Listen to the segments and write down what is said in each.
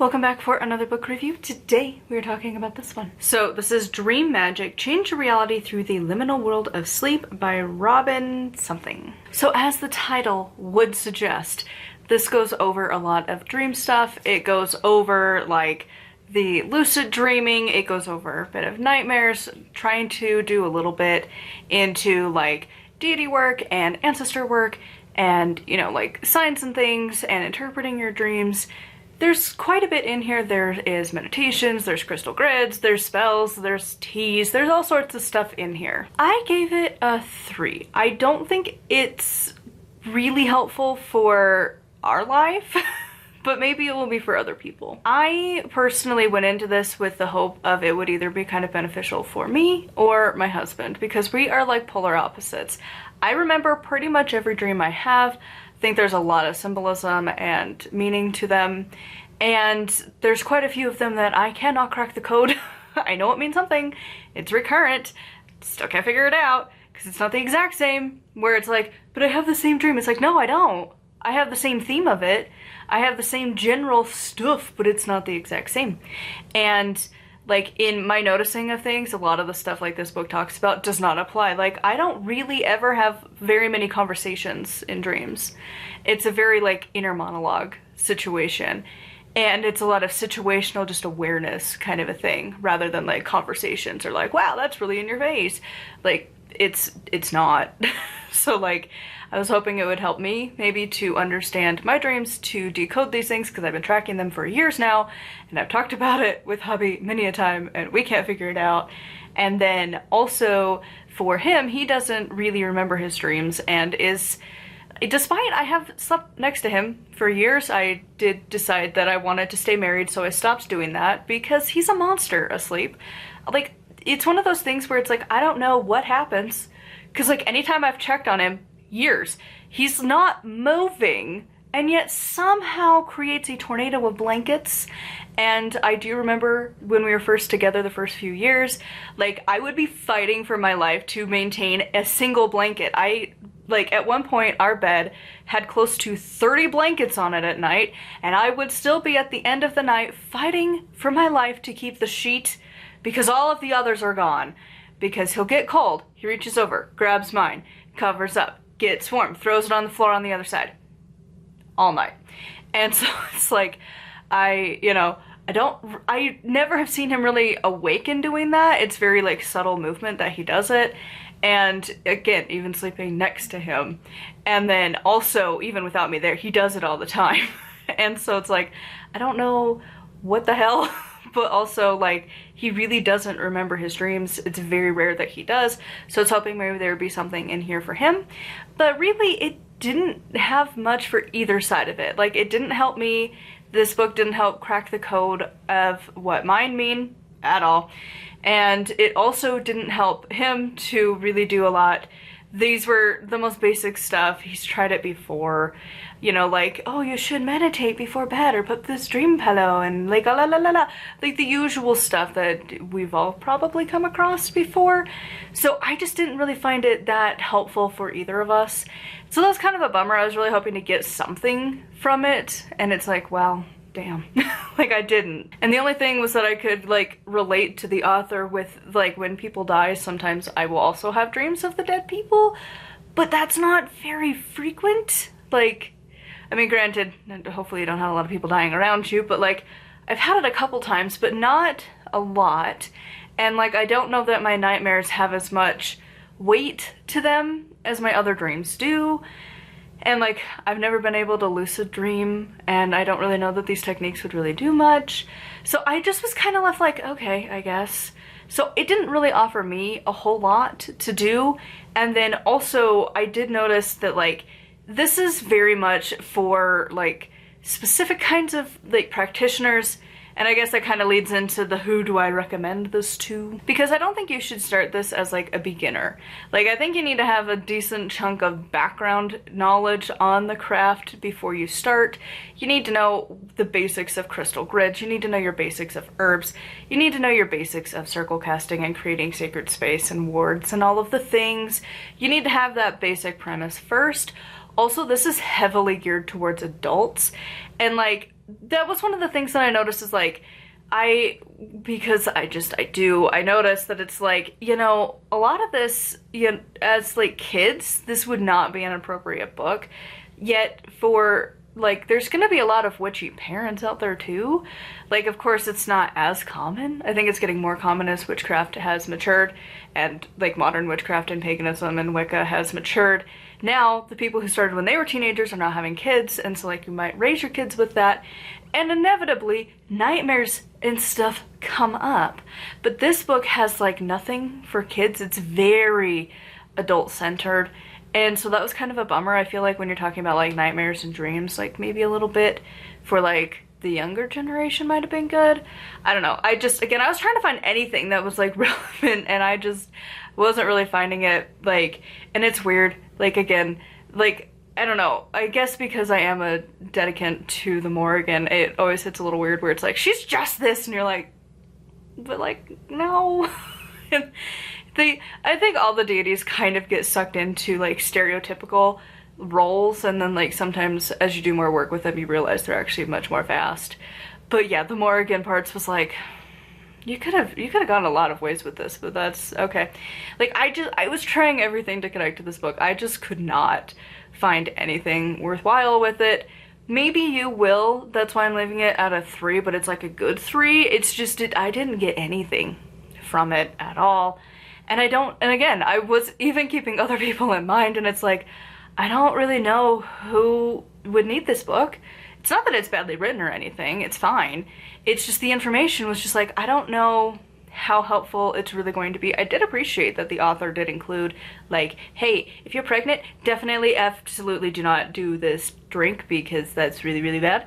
Welcome back for another book review. Today we are talking about this one. So this is Dream Magic, Change Your Reality Through the Liminal World of Sleep by Robin something. So as the title would suggest, this goes over a lot of dream stuff. It goes over like the lucid dreaming, it goes over a bit of nightmares, trying to do a little bit into like deity work and ancestor work and, you know, like signs and things and interpreting your dreams. There's quite a bit in here. There is meditations, there's crystal grids, there's spells, there's teas, there's all sorts of stuff in here. I gave it a 3. I don't think it's really helpful for our life, but maybe it will be for other people. I personally went into this with the hope of it would either be kind of beneficial for me or my husband, because we are like polar opposites. I remember pretty much every dream I have. I think there's a lot of symbolism and meaning to them, and there's quite a few of them that I cannot crack the code. I know it means something, it's recurrent, still can't figure it out because it's not the exact same, where it's like, but I have the same dream. It's like, no, I don't. I have the same theme of it, I have the same general stuff, but it's not the exact same. And like in my noticing of things, a lot of the stuff like this book talks about does not apply. Like I don't really ever have very many conversations in dreams. It's a very like inner monologue situation. And it's a lot of situational just awareness kind of a thing, rather than like conversations or like, wow, that's really in your face. Like it's not. So like I was hoping it would help me maybe to understand my dreams, to decode these things, because I've been tracking them for years now and I've talked about it with hubby many a time and we can't figure it out. And then also for him, he doesn't really remember his dreams and is, despite I have slept next to him for years, I did decide that I wanted to stay married, so I stopped doing that because he's a monster asleep. Like it's one of those things where it's like, I don't know what happens, because like anytime I've checked on him, years, he's not moving and yet somehow creates a tornado of blankets. And I do remember when we were first together the first few years, like I would be fighting for my life to maintain a single blanket. Like at one point our bed had close to 30 blankets on it at night, and I would still be at the end of the night fighting for my life to keep the sheet because all of the others are gone. Because he'll get cold, he reaches over, grabs mine, covers up, gets warm, throws it on the floor on the other side. All night. And so it's like, I never have seen him really awaken doing that. It's very like subtle movement that he does it. And again, even sleeping next to him. And then also, even without me there, he does it all the time. And so it's like, I don't know what the hell, but also like, he really doesn't remember his dreams. It's very rare that he does. So it's hoping maybe there would be something in here for him. But really, it didn't have much for either side of it. Like, it didn't help me. This book didn't help crack the code of what mine mean at all. And it also didn't help him to really do a lot. These were the most basic stuff. He's tried it before, you know, like, oh, you should meditate before bed or put this dream pillow and like, la la la la, like the usual stuff that we've all probably come across before. So I just didn't really find it that helpful for either of us. So that was kind of a bummer. I was really hoping to get something from it, and it's like, well, damn. Like I didn't. And the only thing was that I could like relate to the author with like when people die, sometimes I will also have dreams of the dead people, but that's not very frequent. Like, I mean, granted, hopefully you don't have a lot of people dying around you, but like I've had it a couple times, but not a lot. And like, I don't know that my nightmares have as much weight to them as my other dreams do. And like, I've never been able to lucid dream, and I don't really know that these techniques would really do much. So I just was kind of left like, okay, I guess. So it didn't really offer me a whole lot to do. And then also I did notice that like, this is very much for like specific kinds of like practitioners. And I guess that kind of leads into the who do I recommend this to? Because I don't think you should start this as like a beginner. Like, I think you need to have a decent chunk of background knowledge on the craft before you start. You need to know the basics of crystal grids. You need to know your basics of herbs. You need to know your basics of circle casting and creating sacred space and wards and all of the things. You need to have that basic premise first. Also, this is heavily geared towards adults, and like, that was one of the things that I noticed is like, I noticed that it's like, you know, a lot of this, you know, as like kids, this would not be an appropriate book. Yet for like, there's gonna be a lot of witchy parents out there too. Like, of course, it's not as common. I think it's getting more common as witchcraft has matured, and like modern witchcraft and paganism and Wicca has matured. Now, the people who started when they were teenagers are now having kids, and so like you might raise your kids with that, and inevitably nightmares and stuff come up. But this book has like nothing for kids. It's very adult-centered. And so that was kind of a bummer. I feel like when you're talking about like nightmares and dreams, like maybe a little bit for like the younger generation might have been good. I don't know. I was trying to find anything that was like relevant, and I just wasn't really finding it. Like, and it's weird. Like, again, like, I don't know. I guess because I am a dedicant to the Morrigan, it always hits a little weird where it's like, she's just this, and you're like, but like, no. I think all the deities kind of get sucked into like stereotypical roles, and then like sometimes as you do more work with them you realize they're actually much more vast. But yeah, the Morrigan parts was like, you could have gone a lot of ways with this, but that's okay. Like, I was trying everything to connect to this book. I just could not find anything worthwhile with it. Maybe you will, that's why I'm leaving it at a 3, but it's like a good 3. It's just I didn't get anything from it at all. And again, I was even keeping other people in mind, and it's like, I don't really know who would need this book. It's not that it's badly written or anything, it's fine. It's just the information was just like, I don't know how helpful it's really going to be. I did appreciate that the author did include like, hey, if you're pregnant, definitely absolutely do not do this drink because that's really, really bad.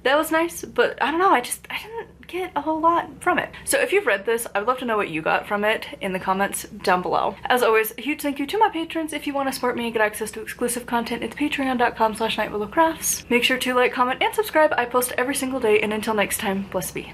That was nice, but I don't know, I didn't get a whole lot from it. So if you've read this, I would love to know what you got from it in the comments down below. As always, a huge thank you to my patrons. If you want to support me and get access to exclusive content, it's patreon.com/nightwillowcrafts. Make sure to like, comment, and subscribe. I post every single day, and until next time, blessed be.